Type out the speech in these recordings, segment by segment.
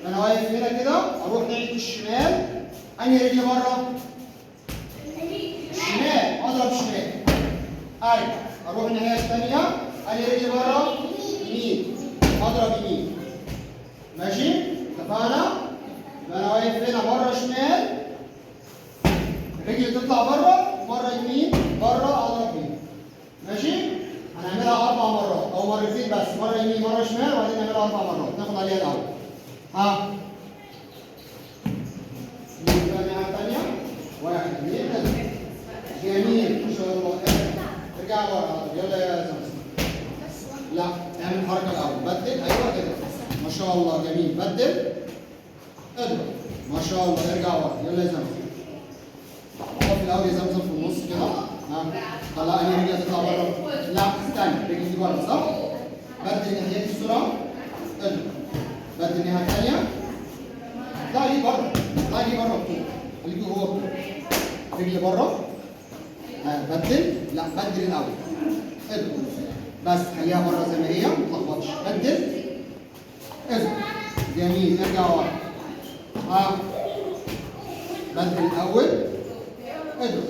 انا واقف هنا كده اروح ناحيه الشمال. انهي رجل بره؟ شمال، اضرب شمال. ايوه اروح الناحيه الثانيه. انهي رجل بره؟ يمين، اضرب يمين. ماشي؟ اتفقنا؟ انا واقف هنا بره شمال، رجلي تطلع بره، مره يمين بره اضرب يمين. ماشي؟ هنعملها 4 مرات او مرتين بس، مره يمين مره شمال، وبعدين نعملها 4 مرات. ناخد عليها الاول. ها؟ نيجي بقى الناحيه الثانيه. 1 2 3. جميل ما شاء الله. ارجع ورا. يلا يا زمزم. لا اعمل الحركه الاول. بدل. ايوه كده. ما شاء الله جميل. بدل. اضرب. ما شاء الله. ارجع ورا. يلا يا زمزم. اقف الاول يا زمزم في النص كده. ها. طلع انهي رجلي تطلع بره؟ لا استنى، رجلي دي بره صح؟ بدل ناحيتي بسرعه. اضرب. بدل الناحيه الثانيه. اطلع لي بره. اطلع لي بره بطول. خليكي جوه بطول. رجلي بره. بدل. لا بدل الاول. اضرب. بس خليها بره زي ما هي، ما تلخبطش. بدل. اضرب. جميل. ارجع ورا. ها. بدل الاول. اضرب.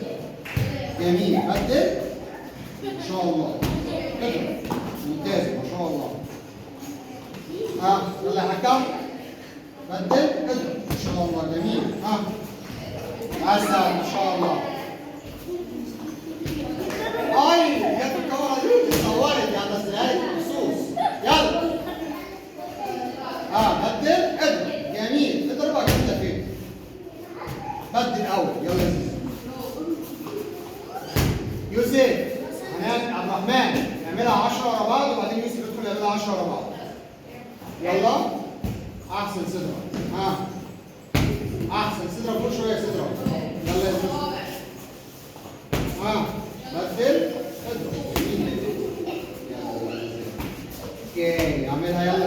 جميل. بدل. ما شاء الله. اضرب. ممتاز ما شاء الله. ها يلا يا حكم. بدل. اضرب. ما شاء الله جميل. ها. عسل ما شاء الله. اي جت الكاميرا دي صورت يعني، بس لقيت مخصوص. يلا. بدل. اضرب. جميل. اضربها كده فين؟ بدل الاول. يلا يا زيزو. يوسف. حنان عبد الرحمن نعملها 10 ورا بعض، وبعدين يوسف يدخل يعملها 10 ورا بعض. يلا. احسن صدرك. احسن صدرك فوق شويه صدرك. يلا يا زيزو. بدل. اضرب. اوكي اعملها يلا.